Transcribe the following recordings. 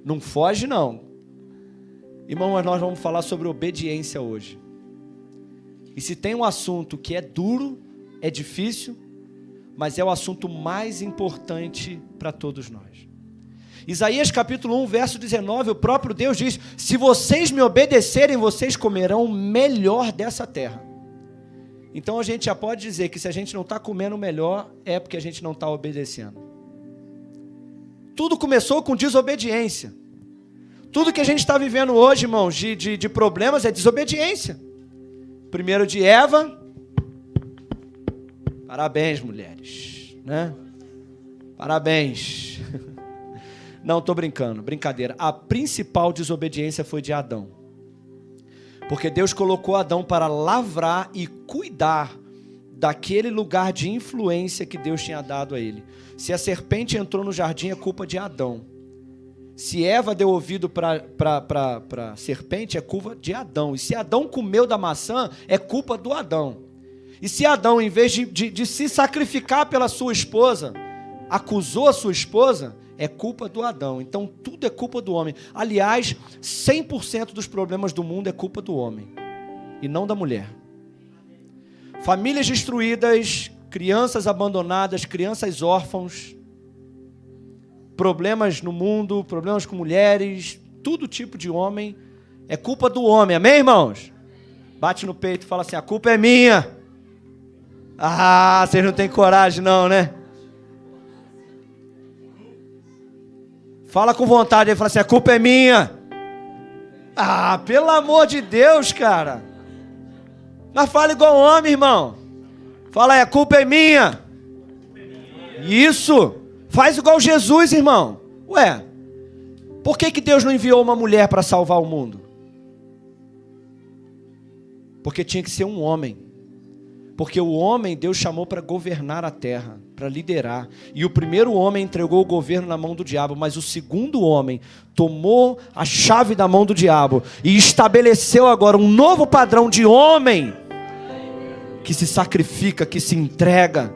Não foge, não. Irmão, mas nós vamos falar sobre obediência hoje. E se tem um assunto que é duro, é difícil, mas é o assunto mais importante para todos nós. Isaías capítulo 1, verso 19, o próprio Deus diz: se vocês me obedecerem, vocês comerão o melhor dessa terra. Então a gente já pode dizer que se a gente não está comendo o melhor, é porque a gente não está obedecendo. Tudo começou com desobediência. Tudo que a gente está vivendo hoje, irmãos, de problemas é desobediência. Primeiro de Eva. Parabéns, mulheres, né? Parabéns. Não, estou brincando, brincadeira. A principal desobediência foi de Adão. Porque Deus colocou Adão para lavrar e cuidar daquele lugar de influência que Deus tinha dado a ele. Se a serpente entrou no jardim, é culpa de Adão. Se Eva deu ouvido para a serpente, é culpa de Adão. E se Adão comeu da maçã, é culpa do Adão. E se Adão, em vez de se sacrificar pela sua esposa, acusou a sua esposa, é culpa do Adão. Então tudo é culpa do homem. Aliás, 100% dos problemas do mundo é culpa do homem e não da mulher. Famílias destruídas, crianças abandonadas, crianças órfãos, problemas no mundo, problemas com mulheres, todo tipo de homem, é culpa do homem. Amém, irmãos? Bate no peito e fala assim: a culpa é minha. Ah, vocês não têm coragem não, né? Fala com vontade aí, fala assim: a culpa é minha. Ah, pelo amor de Deus, cara. Mas fala igual homem, irmão. Fala aí: a culpa é minha. Isso. Faz igual Jesus, irmão. Ué, por que Deus não enviou uma mulher para salvar o mundo? Porque tinha que ser um homem. Porque o homem Deus chamou para governar a terra, para liderar. E o primeiro homem entregou o governo na mão do diabo, mas o segundo homem tomou a chave da mão do diabo e estabeleceu agora um novo padrão de homem que se sacrifica, que se entrega.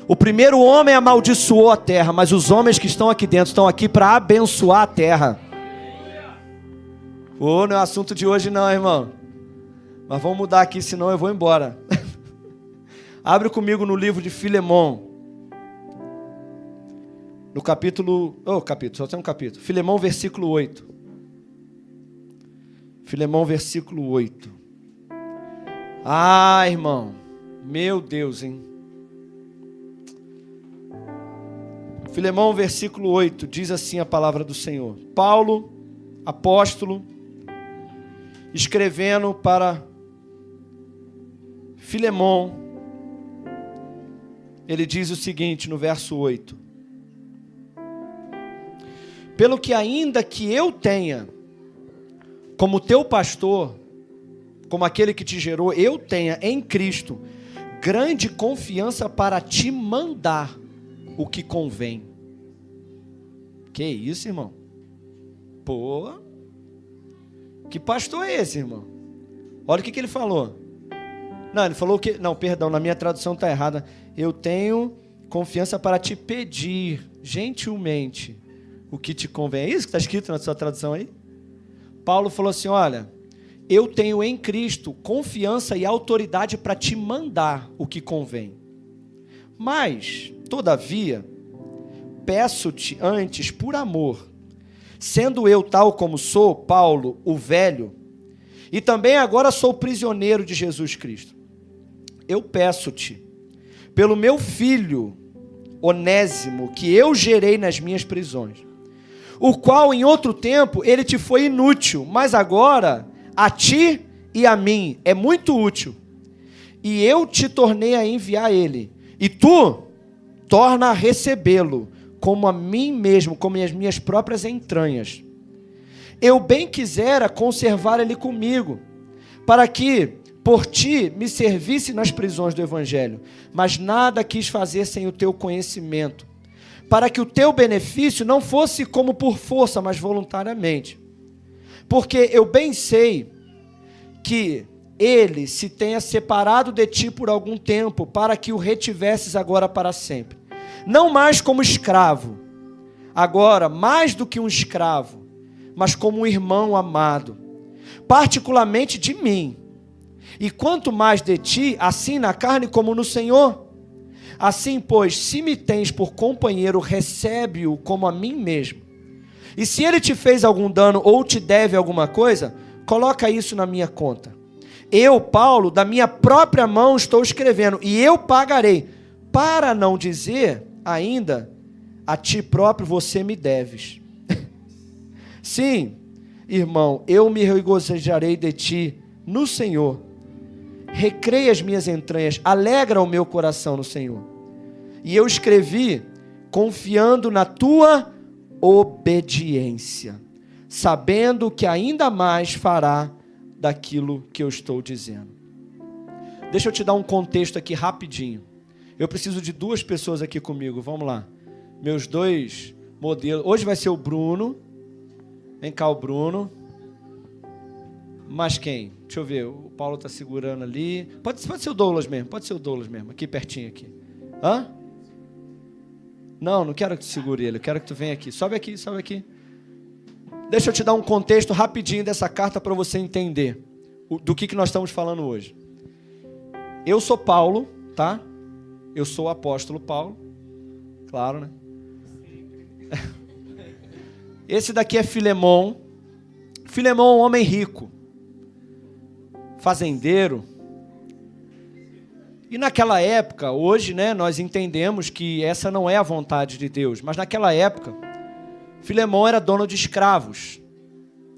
O primeiro homem amaldiçoou a terra, mas os homens que estão aqui dentro estão aqui para abençoar a terra. Não é assunto de hoje não, irmão. Mas vamos mudar aqui, senão eu vou embora. Abre comigo no livro de Filemão. No capítulo... só tem um capítulo. Filemão, versículo 8. Filemão, versículo 8. Ah, irmão. Meu Deus, hein? Filemão, versículo 8. Diz assim a palavra do Senhor. Paulo, apóstolo, escrevendo para Filemão, ele diz o seguinte no verso 8: pelo que ainda que eu tenha, como teu pastor, como aquele que te gerou, eu tenha em Cristo grande confiança para te mandar o que convém. Que isso, irmão? Pô, que pastor é esse, irmão? Olha o que ele falou. Não, ele falou que... Não, perdão, na minha tradução está errada. Eu tenho confiança para te pedir gentilmente o que te convém. É isso que está escrito na sua tradução aí? Paulo falou assim: olha, eu tenho em Cristo confiança e autoridade para te mandar o que convém. Mas, todavia, peço-te antes por amor, sendo eu tal como sou, Paulo, o velho, e também agora sou prisioneiro de Jesus Cristo. Eu peço-te, pelo meu filho Onésimo, que eu gerei nas minhas prisões, o qual em outro tempo ele te foi inútil, mas agora a ti e a mim é muito útil. E eu te tornei a enviar ele, e tu torna a recebê-lo, como a mim mesmo, como as minhas próprias entranhas. Eu bem quisera conservar ele comigo, para que por ti me servisse nas prisões do Evangelho, mas nada quis fazer sem o teu conhecimento, para que o teu benefício não fosse como por força, mas voluntariamente. Porque eu bem sei que ele se tenha separado de ti por algum tempo, para que o retivesses agora para sempre. Não mais como escravo, agora mais do que um escravo, mas como um irmão amado, particularmente de mim. E quanto mais de ti, assim na carne como no Senhor. Assim, pois, se me tens por companheiro, recebe-o como a mim mesmo. E se ele te fez algum dano ou te deve alguma coisa, coloca isso na minha conta. Eu, Paulo, da minha própria mão estou escrevendo, e eu pagarei, para não dizer ainda, a ti próprio você me deves. Sim, irmão, eu me regozijarei de ti no Senhor. Recreia as minhas entranhas, alegra o meu coração no Senhor. E eu escrevi confiando na tua obediência, sabendo que ainda mais fará daquilo que eu estou dizendo. Deixa eu te dar um contexto aqui rapidinho. Eu preciso de 2 pessoas aqui comigo, vamos lá. Meus 2 modelos. Hoje vai ser o Bruno. Vem cá o Bruno. Mas quem? Deixa eu ver, o Paulo está segurando ali. Pode ser o Douglas mesmo, aqui pertinho aqui. Hã? Não quero que tu segure ele, eu quero que tu venha aqui. Sobe aqui. Deixa eu te dar um contexto rapidinho dessa carta para você entender do que nós estamos falando hoje. Eu sou Paulo, tá? Eu sou o apóstolo Paulo. Claro, né? Esse daqui é Filemon. Filemon é um homem rico, fazendeiro. E naquela época, hoje, né, nós entendemos que essa não é a vontade de Deus, mas naquela época, Filemon era dono de escravos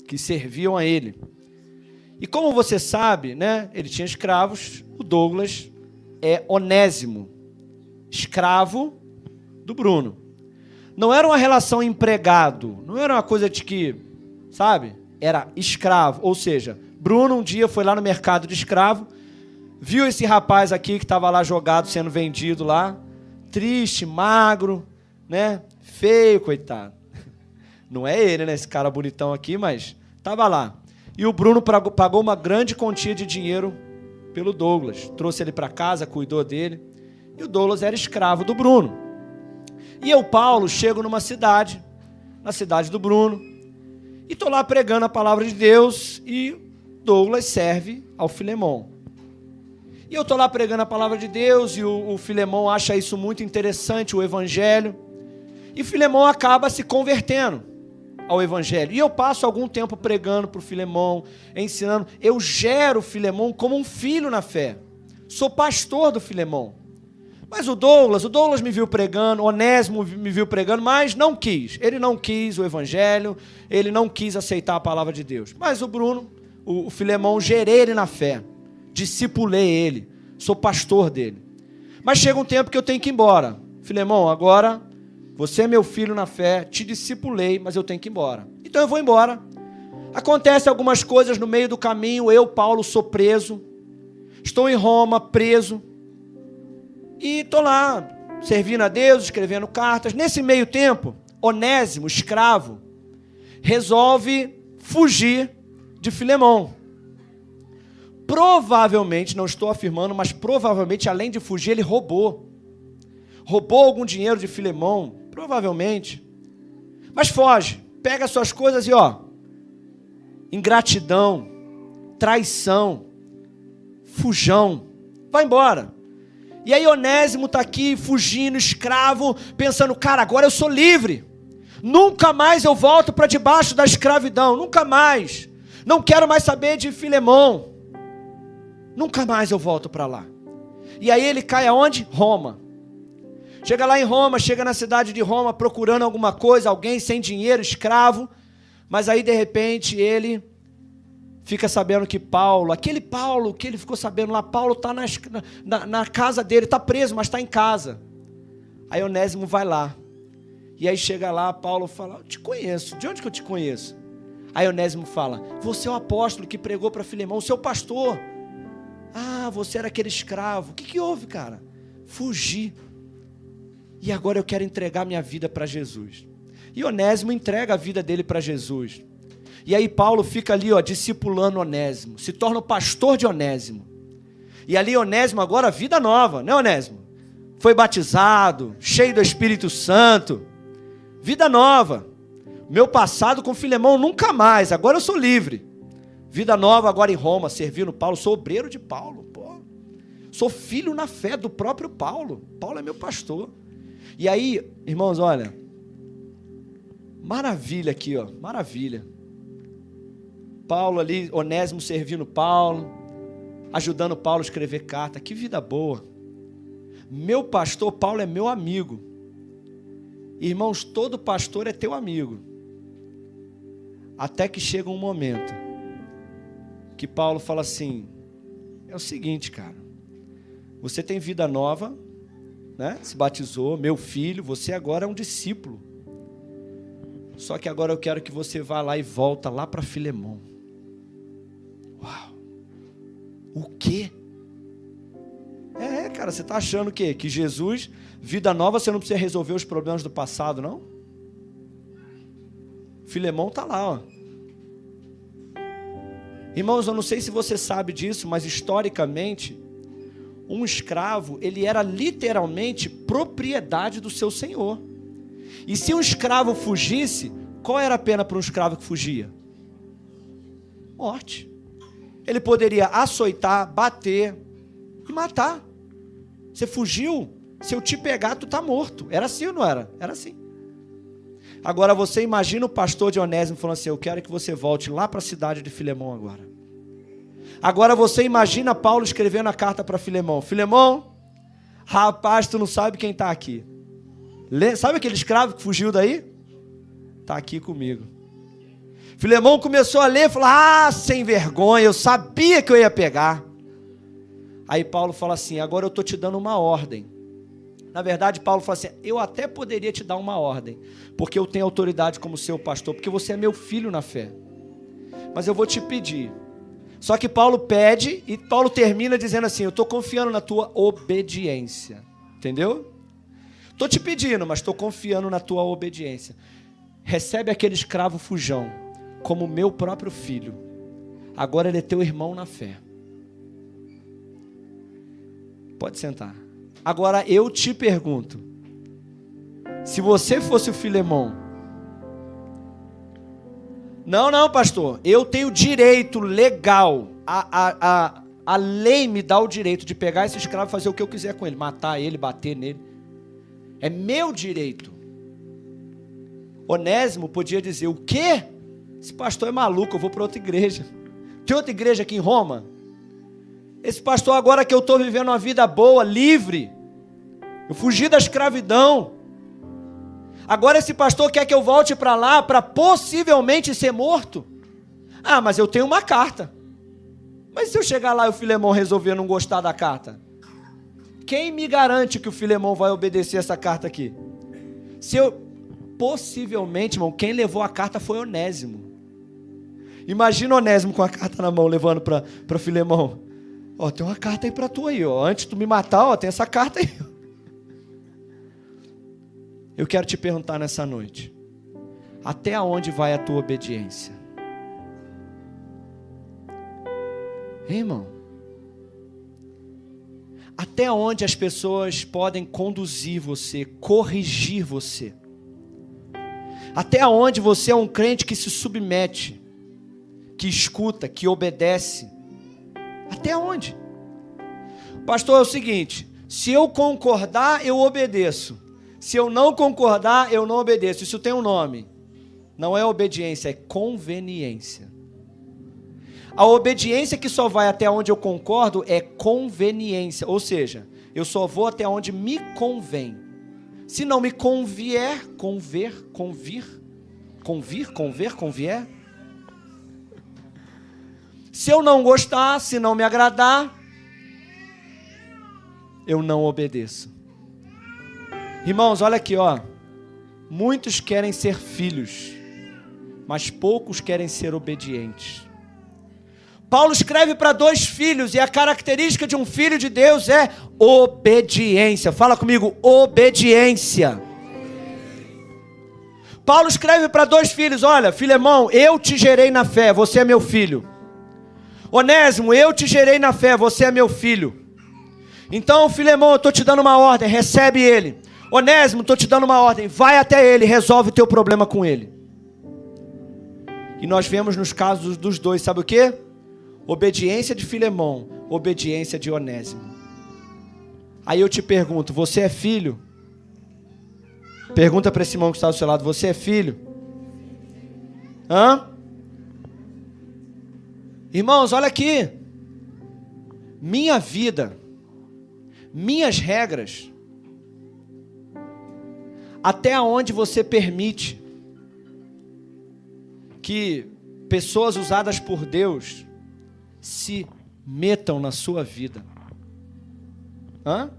que serviam a ele. E como você sabe, né, ele tinha escravos. O Douglas é Onésimo, escravo do Bruno. Não era uma relação empregado, não era uma coisa de que, sabe, era escravo. Ou seja, Bruno um dia foi lá no mercado de escravo, viu esse rapaz aqui que estava lá jogado, sendo vendido lá, triste, magro, né, feio, coitado. Não é ele, né, esse cara bonitão aqui, mas estava lá. E o Bruno pagou uma grande quantia de dinheiro pelo Douglas. Trouxe ele para casa, cuidou dele. E o Douglas era escravo do Bruno. E eu, Paulo, chego numa cidade, na cidade do Bruno, e estou lá pregando a palavra de Deus, e Douglas serve ao Filemon. E eu estou lá pregando a palavra de Deus, e o Filemon acha isso muito interessante, o Evangelho. E Filemon acaba se convertendo ao Evangelho. E eu passo algum tempo pregando para o Filemon, ensinando. Eu gero o Filemon como um filho na fé. Sou pastor do Filemon. Mas o Douglas me viu pregando, Onésimo me viu pregando, mas não quis. Ele não quis o Evangelho, ele não quis aceitar a palavra de Deus. Mas o Bruno, o Filemon, gerei ele na fé. Discipulei ele. Sou pastor dele. Mas chega um tempo que eu tenho que ir embora. Filemon, agora você é meu filho na fé, te discipulei, mas eu tenho que ir embora. Então eu vou embora. Acontecem algumas coisas no meio do caminho. Eu, Paulo, sou preso. Estou em Roma, preso. E estou lá, servindo a Deus, escrevendo cartas. Nesse meio tempo, Onésimo, escravo, resolve fugir de Filemon. Provavelmente, não estou afirmando, mas provavelmente, além de fugir, ele roubou. Roubou algum dinheiro de Filemon, provavelmente. Mas foge, pega suas coisas e, ingratidão, traição, fujão, vai embora. E aí Onésimo está aqui, fugindo, escravo, pensando, cara, agora eu sou livre. Nunca mais eu volto para debaixo da escravidão, nunca mais. Não quero mais saber de Filemon. Nunca mais eu volto para lá. E aí ele cai aonde? Roma. Chega lá em Roma, chega na cidade de Roma procurando alguma coisa, alguém sem dinheiro, escravo. Mas aí de repente ele fica sabendo que Paulo, aquele Paulo que ele ficou sabendo lá, Paulo está na casa dele, está preso, mas está em casa. Aí Onésimo vai lá. E aí chega lá, Paulo fala, eu te conheço, de onde que eu te conheço? Aí Onésimo fala, você é o apóstolo que pregou para Filemão, o seu pastor. Ah, você era aquele escravo. O que houve, cara? Fugi. E agora eu quero entregar minha vida para Jesus. E Onésimo entrega a vida dele para Jesus. E aí Paulo fica ali, discipulando Onésimo. Se torna o pastor de Onésimo. E ali Onésimo agora, vida nova, né, Onésimo? Foi batizado, cheio do Espírito Santo. Vida nova. Meu passado com Filemão nunca mais, agora eu sou livre. Vida nova agora em Roma, servindo Paulo, sou obreiro de Paulo, pô. Sou filho na fé do próprio Paulo. Paulo é meu pastor. E aí, irmãos, olha, maravilha aqui, ó, maravilha. Paulo ali, Onésimo servindo Paulo, ajudando Paulo a escrever carta, que vida boa. Meu pastor, Paulo é meu amigo. Irmãos, todo pastor é teu amigo. Até que chega um momento que Paulo fala assim, é o seguinte, cara, você tem vida nova, né? Se batizou, meu filho, você agora é um discípulo. Só que agora eu quero que você vá lá e volta lá para Filemão. Uau! O quê? Cara, você está achando o quê? Que Jesus, vida nova, você não precisa resolver os problemas do passado, não? Filemão está lá, ó. Irmãos, eu não sei se você sabe disso, mas historicamente, um escravo, ele era literalmente propriedade do seu senhor. E se um escravo fugisse, qual era a pena para um escravo que fugia? Morte. Ele poderia açoitar, bater e matar. Você fugiu, se eu te pegar, tu está morto. Era assim ou não era? Era assim. Agora você imagina o pastor de Onésimo falando assim, eu quero que você volte lá para a cidade de Filemão agora. Agora você imagina Paulo escrevendo a carta para Filemão. Filemão, rapaz, tu não sabe quem está aqui. Sabe aquele escravo que fugiu daí? Está aqui comigo. Filemão começou a ler e falou, sem vergonha, eu sabia que eu ia pegar. Aí Paulo fala assim, agora eu estou te dando uma ordem. Na verdade, Paulo fala assim, eu até poderia te dar uma ordem, porque eu tenho autoridade como seu pastor, porque você é meu filho na fé. Mas eu vou te pedir. Só que Paulo pede e Paulo termina dizendo assim, eu estou confiando na tua obediência. Entendeu? Estou te pedindo, mas estou confiando na tua obediência. Recebe aquele escravo fujão como meu próprio filho. Agora ele é teu irmão na fé. Pode sentar. Agora eu te pergunto, se você fosse o Filemão, não pastor, eu tenho direito legal, a lei me dá o direito de pegar esse escravo e fazer o que eu quiser com ele, matar ele, bater nele, é meu direito. Onésimo podia dizer, o quê? Esse pastor é maluco, eu vou para outra igreja. Tem outra igreja aqui em Roma? Esse pastor agora que eu estou vivendo uma vida boa, livre, eu fugi da escravidão, agora esse pastor quer que eu volte para lá para possivelmente ser morto? Mas eu tenho uma carta. Mas se eu chegar lá e o Filemão resolver não gostar da carta? Quem me garante que o Filemão vai obedecer essa carta aqui? Possivelmente, irmão, quem levou a carta foi Onésimo. Imagina Onésimo com a carta na mão, levando para Filemão. Tem uma carta aí para tu aí, antes de tu me matar, tem essa carta aí. Eu quero te perguntar nessa noite, até onde vai a tua obediência? Hein, irmão? Até onde as pessoas podem conduzir você, corrigir você? Até onde você é um crente que se submete, que escuta, que obedece? Até onde? Pastor, é o seguinte, se eu concordar, eu obedeço. Se eu não concordar, eu não obedeço. Isso tem um nome. Não é obediência, é conveniência. A obediência que só vai até onde eu concordo é conveniência. Ou seja, eu só vou até onde me convém. Se não me convier, convier. Se eu não gostar, se não me agradar, eu não obedeço. Irmãos, olha aqui, muitos querem ser filhos, mas poucos querem ser obedientes. Paulo escreve para 2 filhos, e a característica de um filho de Deus é obediência. Fala comigo, obediência. Paulo escreve para 2 filhos, olha, Filemão, eu te gerei na fé, você é meu filho. Onésimo, eu te gerei na fé, você é meu filho. Então, Filemão, eu estou te dando uma ordem, recebe ele. Onésimo, estou te dando uma ordem, vai até ele, resolve o teu problema com ele. E nós vemos nos casos dos dois, sabe o quê? Obediência de Filemão, obediência de Onésimo. Aí eu te pergunto, você é filho? Pergunta para esse irmão que está do seu lado, você é filho? Hã? Irmãos, olha aqui. Minha vida, minhas regras, até onde você permite que pessoas usadas por Deus se metam na sua vida. Hã?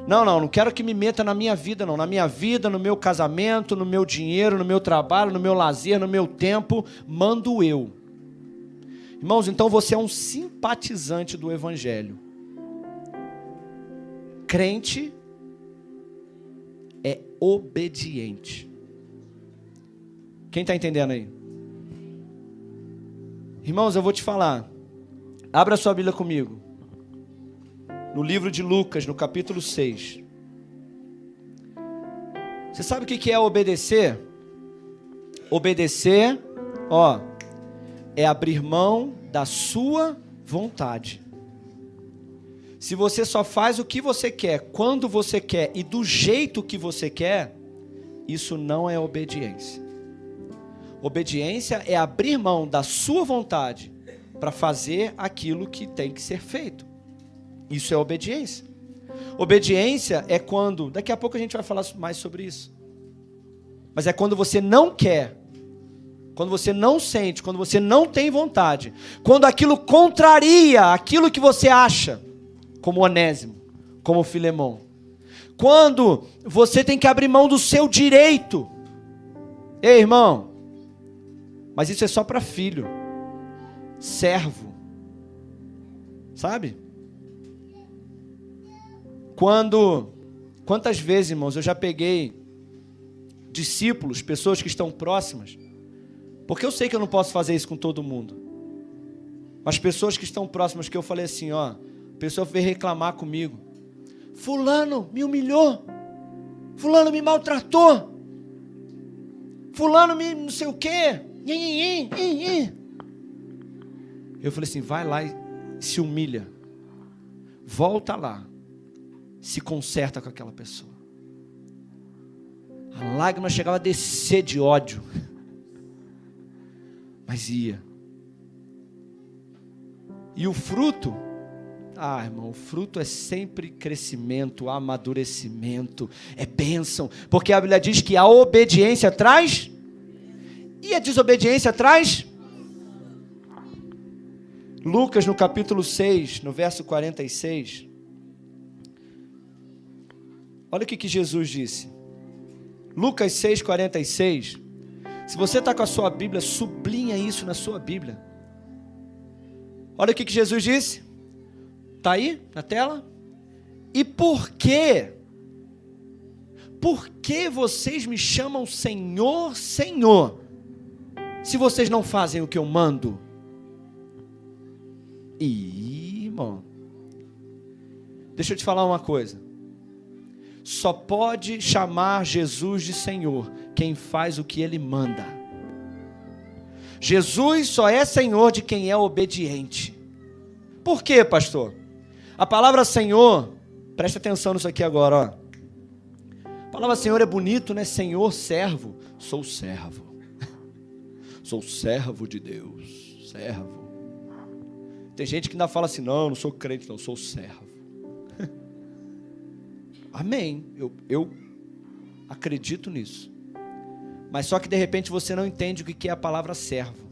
Não quero que me meta na minha vida, não. Na minha vida, no meu casamento, no meu dinheiro, no meu trabalho, no meu lazer, no meu tempo, mando eu. Irmãos, então você é um simpatizante do Evangelho. Crente é obediente. Quem está entendendo aí? Irmãos, eu vou te falar. Abra sua Bíblia comigo. No livro de Lucas, no capítulo 6. Você sabe o que é obedecer? Obedecer, é abrir mão da sua vontade. Se você só faz o que você quer, quando você quer e do jeito que você quer, isso não é obediência. Obediência é abrir mão da sua vontade para fazer aquilo que tem que ser feito. Isso é obediência. Obediência é quando, daqui a pouco a gente vai falar mais sobre isso, mas é quando você não quer, quando você não sente, quando você não tem vontade, quando aquilo contraria aquilo que você acha, como Onésimo, como Filemão. Quando você tem que abrir mão do seu direito. Ei, irmão, mas isso é só para filho, servo, sabe? Quantas vezes, irmãos, eu já peguei discípulos, pessoas que estão próximas, porque eu sei que eu não posso fazer isso com todo mundo, mas pessoas que estão próximas, que eu falei assim, a pessoa veio reclamar comigo, fulano me humilhou, fulano me maltratou, fulano me não sei o quê, eu falei assim, vai lá e se humilha, volta lá, se conserta com aquela pessoa. A lágrima chegava a descer de ódio, mas ia. E o fruto, irmão, o fruto é sempre crescimento, amadurecimento, é bênção, porque a Bíblia diz que a obediência traz, e a desobediência traz. Lucas, no capítulo 6, no verso 46, olha o que Jesus disse. Lucas 6, 46. Se você está com a sua Bíblia, sublinha isso na sua Bíblia. Olha o que Jesus disse. Está aí na tela? E por quê? Por que vocês me chamam Senhor, Senhor, se vocês não fazem o que eu mando? Irmão, deixa eu te falar uma coisa. Só pode chamar Jesus de Senhor quem faz o que Ele manda. Jesus só é Senhor de quem é obediente. Por quê, pastor? A palavra Senhor, presta atenção nisso aqui agora, A palavra Senhor é bonito, né? Senhor, servo. Sou servo. Sou servo de Deus. Servo. Tem gente que ainda fala assim, não sou crente, não, sou servo. Amém, eu acredito nisso. Mas só que de repente você não entende o que é a palavra servo.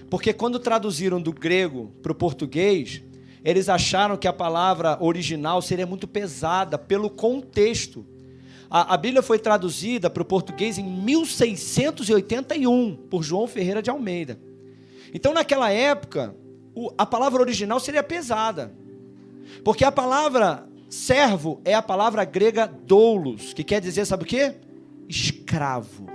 Porque quando traduziram do grego para o português, eles acharam que a palavra original seria muito pesada pelo contexto. A Bíblia foi traduzida para o português em 1681 por João Ferreira de Almeida. Então naquela época, a palavra original seria pesada. Porque a palavra servo é a palavra grega doulos, que quer dizer, sabe o quê? Escravo.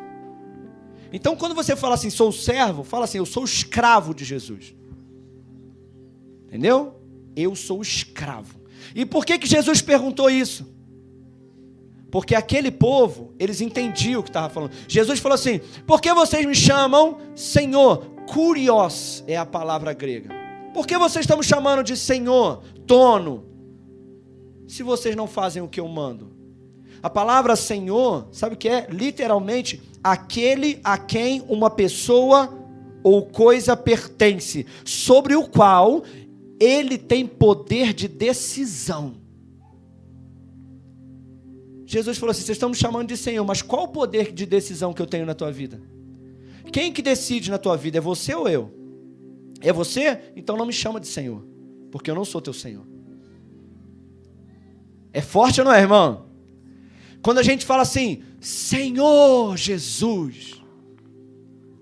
Então quando você fala assim, sou servo, fala assim, eu sou escravo de Jesus. Entendeu? Eu sou escravo. E por que Jesus perguntou isso? Porque aquele povo, eles entendiam o que estava falando. Jesus falou assim: por que vocês me chamam Senhor? Kurios é a palavra grega. Por que vocês estão me chamando de Senhor, dono, se vocês não fazem o que eu mando? A palavra Senhor, sabe o que é? Literalmente, aquele a quem uma pessoa ou coisa pertence, sobre o qual ele tem poder de decisão. Jesus falou assim: vocês estão me chamando de Senhor, mas qual o poder de decisão que eu tenho na tua vida? Quem que decide na tua vida? É você ou eu? É você? Então não me chama de Senhor, porque eu não sou teu Senhor. É forte ou não é, irmão? Quando a gente fala assim, Senhor Jesus,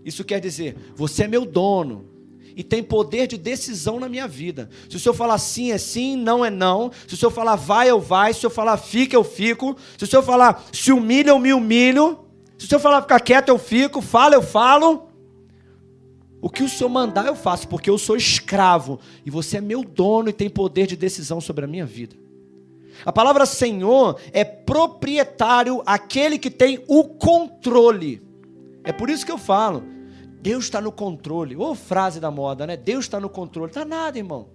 isso quer dizer, você é meu dono e tem poder de decisão na minha vida. Se o Senhor falar sim, é sim, não é não. Se o Senhor falar vai, eu vai. Se o Senhor falar fica, eu fico. Se o Senhor falar se humilha, eu me humilho. Se o Senhor falar ficar quieto, eu fico. Fala, eu falo. O que o Senhor mandar, eu faço, porque eu sou escravo e você é meu dono e tem poder de decisão sobre a minha vida. A palavra Senhor é proprietário, aquele que tem o controle. É por isso que eu falo, Deus está no controle. Ô, frase da moda, né? Deus está no controle. Está nada, irmão.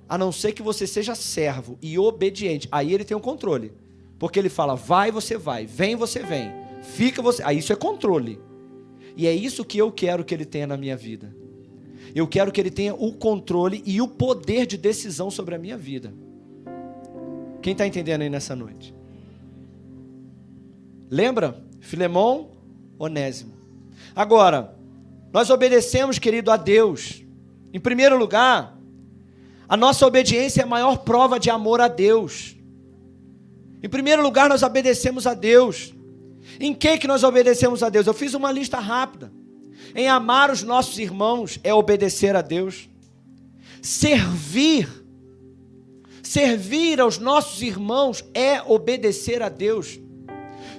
A não ser que você seja servo e obediente. Aí ele tem o controle. Porque ele fala, vai, você vai. Vem, você vem. Fica, você... Aí isso é controle. E é isso que eu quero que ele tenha na minha vida. Eu quero que ele tenha o controle e o poder de decisão sobre a minha vida. Quem está entendendo aí nessa noite? Lembra? Filemão, Onésimo. Agora, nós obedecemos, querido, a Deus. Em primeiro lugar, a nossa obediência é a maior prova de amor a Deus. Em primeiro lugar, nós obedecemos a Deus. Em que nós obedecemos a Deus? Eu fiz uma lista rápida. Em amar os nossos irmãos é obedecer a Deus. Servir aos nossos irmãos é obedecer a Deus.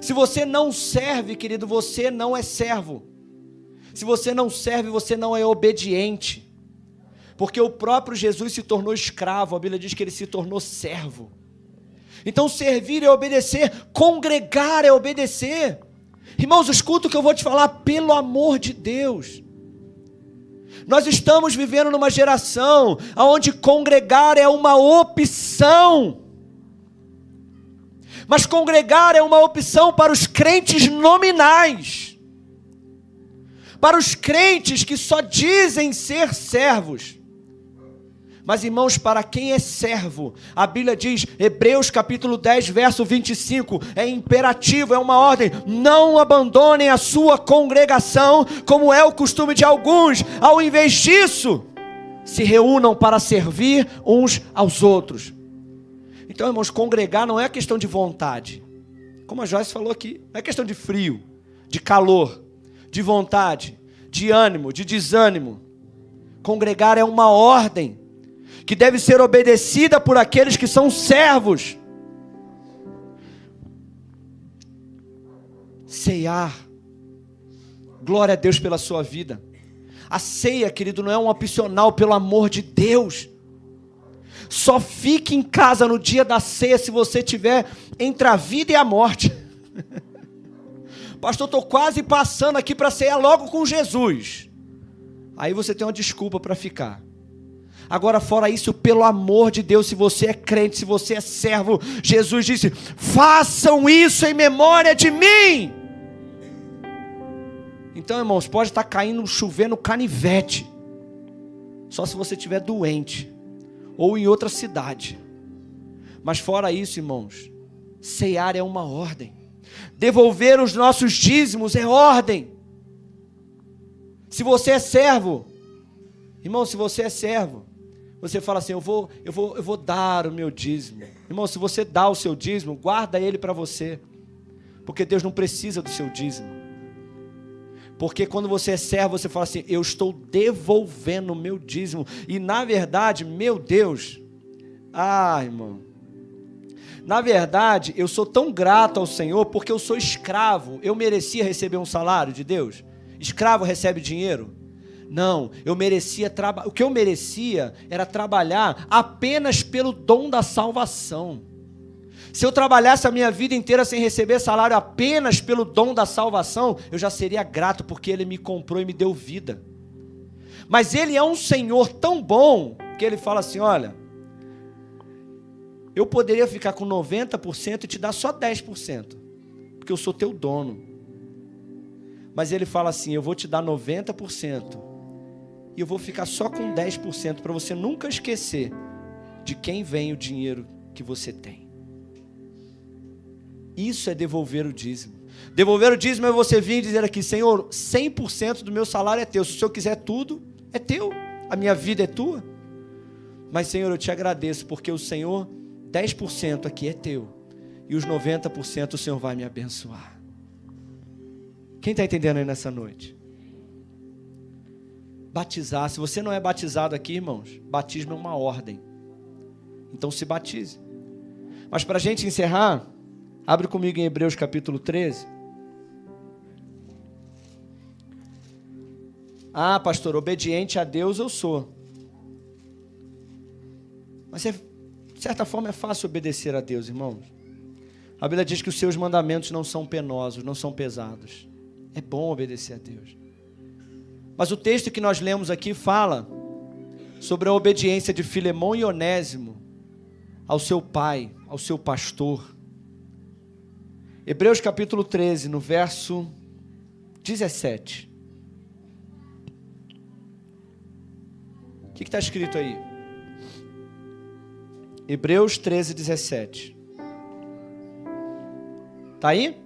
Se você não serve, querido, você não é servo. Se você não serve, você não é obediente. Porque o próprio Jesus se tornou escravo, a Bíblia diz que ele se tornou servo. Então servir é obedecer, congregar é obedecer. Irmãos, escuta o que eu vou te falar, pelo amor de Deus. Nós estamos vivendo numa geração onde congregar é uma opção. Mas congregar é uma opção para os crentes nominais. Para os crentes que só dizem ser servos. Mas, irmãos, para quem é servo, a Bíblia diz, Hebreus capítulo 10, verso 25, é imperativo, é uma ordem, não abandonem a sua congregação, como é o costume de alguns, ao invés disso, se reúnam para servir uns aos outros. Então, irmãos, congregar não é questão de vontade, como a Joyce falou aqui, não é questão de frio, de calor, de vontade, de ânimo, de desânimo. Congregar é uma ordem, que deve ser obedecida por aqueles que são servos. Ceiar. Glória a Deus pela sua vida. A ceia, querido, não é um opcional, pelo amor de Deus. Só fique em casa no dia da ceia se você tiver entre a vida e a morte. Pastor, estou quase passando aqui para ceiar logo com Jesus. Aí você tem uma desculpa para ficar. Agora, fora isso, pelo amor de Deus, se você é crente, se você é servo, Jesus disse, façam isso em memória de mim. Então, irmãos, pode estar caindo, chovendo canivete, só se você estiver doente, ou em outra cidade. Mas fora isso, irmãos, cear é uma ordem. Devolver os nossos dízimos é ordem. Se você é servo, irmão, se você é servo, você fala assim, eu vou dar o meu dízimo. Irmão, se você dá o seu dízimo, guarda ele para você. Porque Deus não precisa do seu dízimo. Porque quando você é servo, você fala assim, eu estou devolvendo o meu dízimo. E na verdade, meu Deus, irmão, na verdade, eu sou tão grato ao Senhor, porque eu sou escravo. Eu merecia receber um salário de Deus? Escravo recebe dinheiro? Não, o que eu merecia era trabalhar apenas pelo dom da salvação. Se eu trabalhasse a minha vida inteira sem receber salário apenas pelo dom da salvação, eu já seria grato, porque Ele me comprou e me deu vida. Mas Ele é um Senhor tão bom, que Ele fala assim, olha, eu poderia ficar com 90% e te dar só 10%, porque eu sou teu dono. Mas Ele fala assim, eu vou te dar 90% e eu vou ficar só com 10% para você nunca esquecer de quem vem o dinheiro que você tem. Isso é devolver o dízimo. Devolver o dízimo é você vir e dizer aqui, Senhor, 100% do meu salário é teu. Se o Senhor quiser tudo, é teu. A minha vida é tua. Mas, Senhor, eu te agradeço, porque o Senhor, 10% aqui é teu. E os 90% o Senhor vai me abençoar. Quem está entendendo aí nessa noite? Batizar. Se você não é batizado aqui, irmãos, batismo é uma ordem. Então se batize. Mas para a gente encerrar, abre comigo em Hebreus capítulo 13. Ah, pastor, obediente a Deus eu sou. Mas de certa forma é fácil obedecer a Deus, irmãos. A Bíblia diz que os seus mandamentos não são penosos, não são pesados. É bom obedecer a Deus. Mas o texto que nós lemos aqui fala sobre a obediência de Filemão e Onésimo ao seu pai, ao seu pastor. Hebreus capítulo 13, no verso 17. O que está escrito aí? Hebreus 13, 17. Está aí?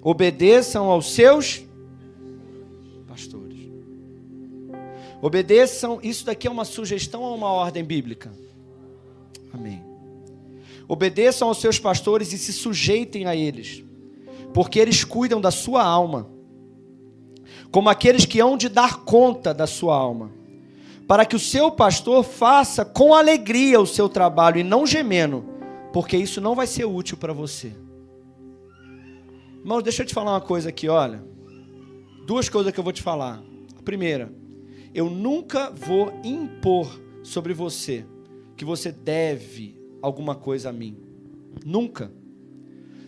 Obedeçam aos seus pastores. Obedeçam, isso daqui é uma sugestão ou uma ordem bíblica? Amém. Obedeçam aos seus pastores e se sujeitem a eles, porque eles cuidam da sua alma, como aqueles que hão de dar conta da sua alma, para que o seu pastor faça com alegria o seu trabalho e não gemendo, porque isso não vai ser útil para você. Irmãos, deixa eu te falar uma coisa aqui, olha. Duas coisas que eu vou te falar. A primeira, eu nunca vou impor sobre você que você deve alguma coisa a mim. Nunca.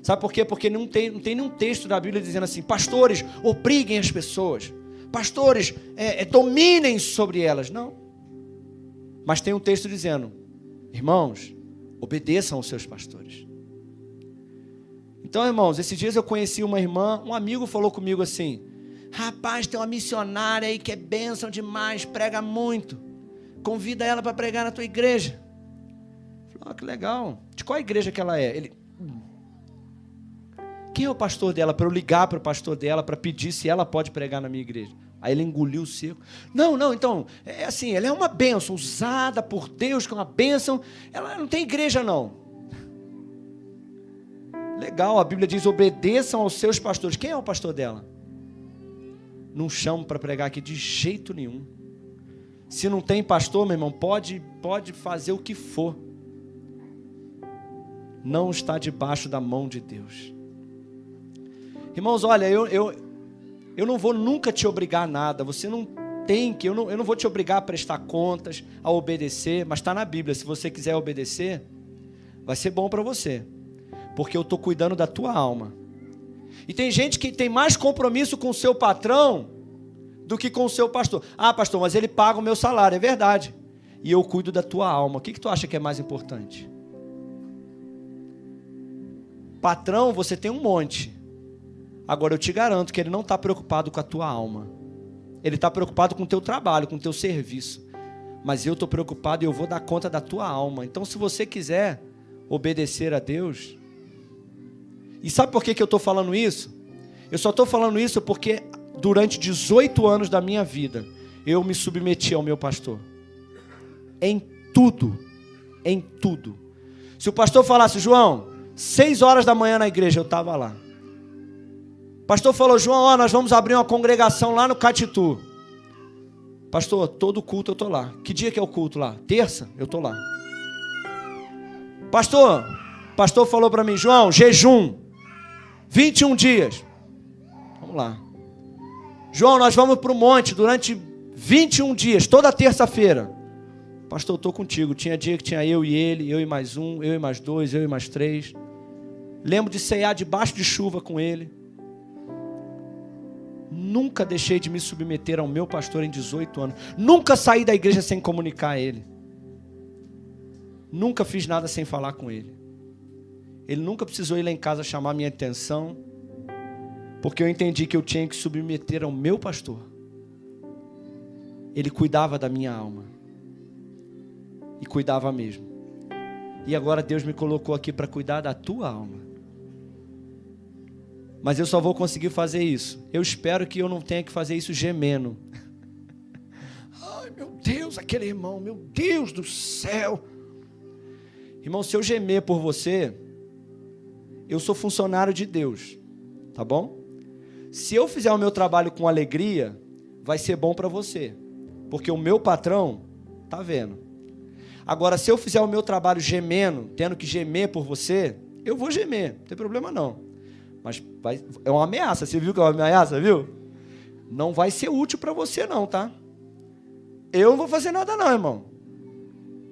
Sabe por quê? Porque não tem nenhum texto da Bíblia dizendo assim, pastores, obriguem as pessoas. Pastores, dominem sobre elas. Não. Mas tem um texto dizendo, irmãos, obedeçam aos seus pastores. Então, irmãos, esses dias eu conheci uma irmã, um amigo falou comigo assim, rapaz, tem uma missionária aí que é bênção demais, prega muito, convida ela para pregar na tua igreja. Eu falei, que legal, de qual igreja que ela é? Ele, quem é o pastor dela? Para eu ligar para o pastor dela, para pedir se ela pode pregar na minha igreja. Aí ele engoliu o seco. Não, então, é assim, ela é uma bênção, usada por Deus, que é uma bênção, ela não tem igreja não. Legal, a Bíblia diz, obedeçam aos seus pastores. Quem é o pastor dela? Não chamo para pregar aqui de jeito nenhum. Se não tem pastor, meu irmão, pode fazer o que for. Não está debaixo da mão de Deus. Irmãos, olha, eu não vou nunca te obrigar a nada. Você não tem que, eu não vou te obrigar a prestar contas, a obedecer, mas está na Bíblia. Se você quiser obedecer, vai ser bom para você. Porque eu estou cuidando da tua alma. E tem gente que tem mais compromisso com o seu patrão do que com o seu pastor. Ah, pastor, mas ele paga o meu salário, é verdade. E eu cuido da tua alma. O que tu acha que é mais importante? Patrão, você tem um monte. Agora eu te garanto que ele não está preocupado com a tua alma. Ele está preocupado com o teu trabalho, com o teu serviço. Mas eu estou preocupado e eu vou dar conta da tua alma. Então, se você quiser obedecer a Deus... E sabe por que eu estou falando isso? Eu só estou falando isso porque durante 18 anos da minha vida, eu me submeti ao meu pastor. Em tudo. Em tudo. Se o pastor falasse, João, 6 horas da manhã na igreja, eu estava lá. O pastor falou, João, nós vamos abrir uma congregação lá no Catitu. Pastor, todo culto eu estou lá. Que dia que é o culto lá? Terça? Eu estou lá. Pastor falou para mim, João, jejum. 21 dias. Vamos lá. João, nós vamos para o monte durante 21 dias, toda terça-feira. pastor, eu estou contigo. Tinha dia que tinha eu e ele, eu e mais um, eu e mais dois, eu e mais três. Lembro de ceiar debaixo de chuva com ele. Nunca deixei de me submeter ao meu pastor em 18 anos. Nunca saí da igreja sem comunicar a ele. Nunca fiz nada sem falar com ele. Ele nunca precisou ir lá em casa chamar minha atenção, porque eu entendi que eu tinha que submeter ao meu pastor. Ele cuidava da minha alma. E cuidava mesmo. E agora Deus me colocou aqui para cuidar da tua alma. Mas eu só vou conseguir fazer isso. Eu espero que eu não tenha que fazer isso gemendo. Ai, meu Deus, aquele irmão, meu Deus do céu. Irmão, se eu gemer por você, eu sou funcionário de Deus, tá bom? Se eu fizer o meu trabalho com alegria, vai ser bom para você, porque o meu patrão tá vendo. Agora, se eu fizer o meu trabalho gemendo, tendo que gemer por você, eu vou gemer, não tem problema não. Mas é uma ameaça, você viu que é uma ameaça, viu? Não vai ser útil para você não, tá? Eu não vou fazer nada não, irmão.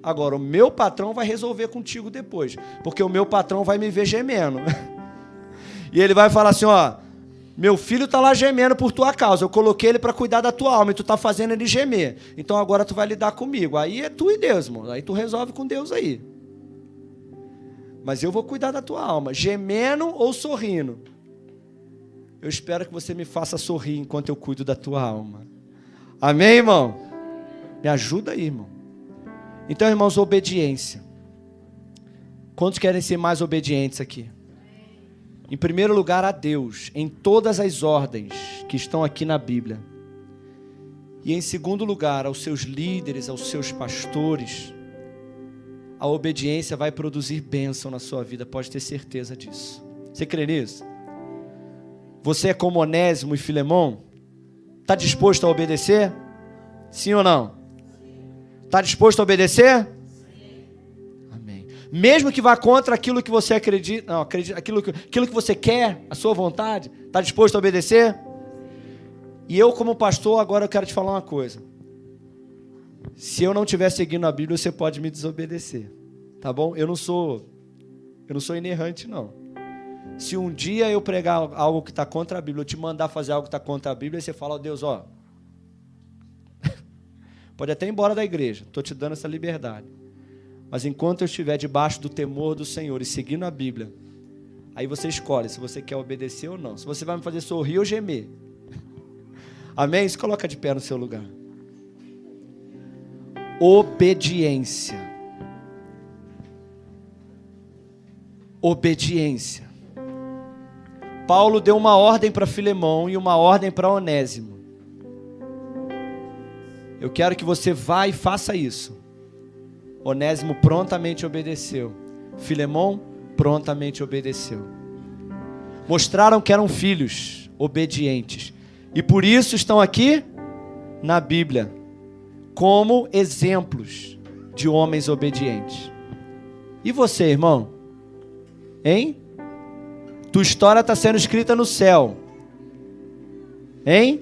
Agora, o meu patrão vai resolver contigo depois, porque o meu patrão vai me ver gemendo. E ele vai falar assim, ó, meu filho está lá gemendo por tua causa, eu coloquei ele para cuidar da tua alma, e tu está fazendo ele gemer, então agora tu vai lidar comigo. Aí é tu e Deus, irmão, aí tu resolve com Deus aí. Mas eu vou cuidar da tua alma, gemendo ou sorrindo. Eu espero que você me faça sorrir enquanto eu cuido da tua alma. Amém, irmão? Me ajuda aí, irmão. Então, irmãos, obediência. Quantos querem ser mais obedientes aqui? Em primeiro lugar, a Deus, em todas as ordens que estão aqui na Bíblia. E em segundo lugar, aos seus líderes, aos seus pastores. A obediência vai produzir bênção na sua vida, pode ter certeza disso. Você crê nisso? Você é como Onésimo e Filemão? Está disposto a obedecer? Sim ou não? Está disposto a obedecer? Sim. Amém. Mesmo que vá contra aquilo que você acredita, não, aquilo que você quer, a sua vontade, está disposto a obedecer? E eu, como pastor, agora eu quero te falar uma coisa. Se eu não estiver seguindo a Bíblia, você pode me desobedecer, tá bom? Eu não sou inerrante, não. Se um dia eu pregar algo que está contra a Bíblia, eu te mandar fazer algo que está contra a Bíblia, e você fala, ó Deus, ó, pode até ir embora da igreja, estou te dando essa liberdade. Mas enquanto eu estiver debaixo do temor do Senhor e seguindo a Bíblia, aí você escolhe se você quer obedecer ou não. Se você vai me fazer sorrir ou gemer. Amém? Se coloca de pé no seu lugar. Obediência. Obediência. Paulo deu uma ordem para Filemão e uma ordem para Onésimo. Eu quero que você vá e faça isso. Onésimo prontamente obedeceu. Filemão prontamente obedeceu. Mostraram que eram filhos obedientes. E por isso estão aqui na Bíblia, como exemplos de homens obedientes. E você, irmão? Hein? Tua história está sendo escrita no céu. Hein?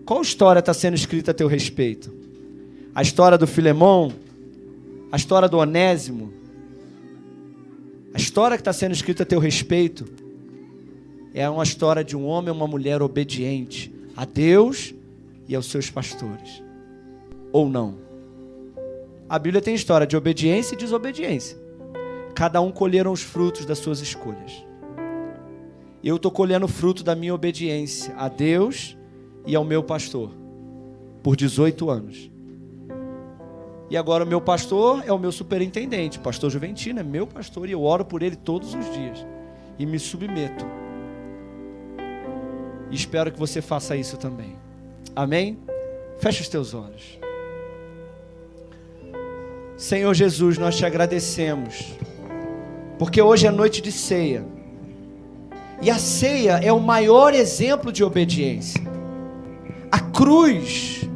Qual história está sendo escrita a teu respeito? A história do Filemão? A história do Onésimo? A história que está sendo escrita a teu respeito é uma história de um homem e uma mulher obediente a Deus e aos seus pastores. Ou não? A Bíblia tem história de obediência e desobediência. Cada um colheram os frutos das suas escolhas. Eu estou colhendo o fruto da minha obediência a Deus e ao meu pastor, por 18 anos. E agora o meu pastor é o meu superintendente, pastor Juventino é meu pastor, e eu oro por ele todos os dias, e me submeto. E espero que você faça isso também. Amém? Fecha os teus olhos. Senhor Jesus, nós te agradecemos, porque hoje é noite de ceia, e a ceia é o maior exemplo de obediência. A cruz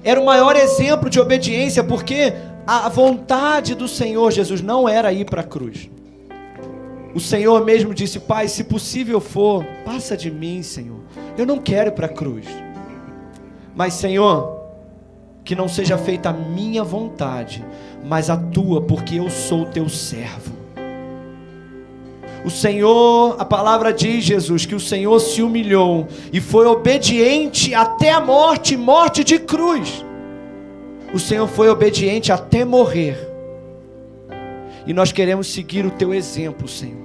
era o maior exemplo de obediência, porque a vontade do Senhor Jesus não era ir para a cruz. O Senhor mesmo disse: Pai, se possível for, passa de mim, Senhor. Eu não quero ir para a cruz. Mas, Senhor, que não seja feita a minha vontade, mas a tua, porque eu sou teu servo. O Senhor, a palavra diz, Jesus, que o Senhor se humilhou e foi obediente até a morte, morte de cruz. O Senhor foi obediente até morrer. E nós queremos seguir o teu exemplo, Senhor,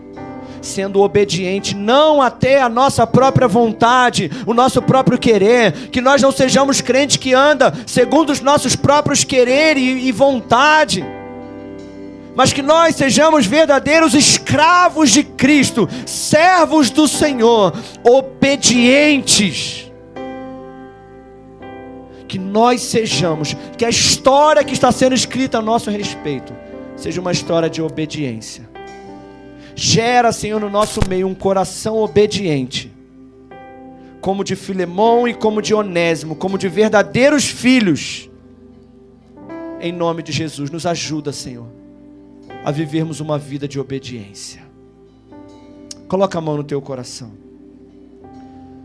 sendo obediente não até a nossa própria vontade, o nosso próprio querer, que nós não sejamos crentes que andam segundo os nossos próprios querer e vontade, mas que nós sejamos verdadeiros escravos de Cristo, servos do Senhor, obedientes. Que nós sejamos, que a história que está sendo escrita a nosso respeito seja uma história de obediência. Gera, Senhor, no nosso meio um coração obediente, como de Filemão e como de Onésimo, como de verdadeiros filhos. Em nome de Jesus, nos ajuda, Senhor, a vivermos uma vida de obediência. Coloca a mão no teu coração.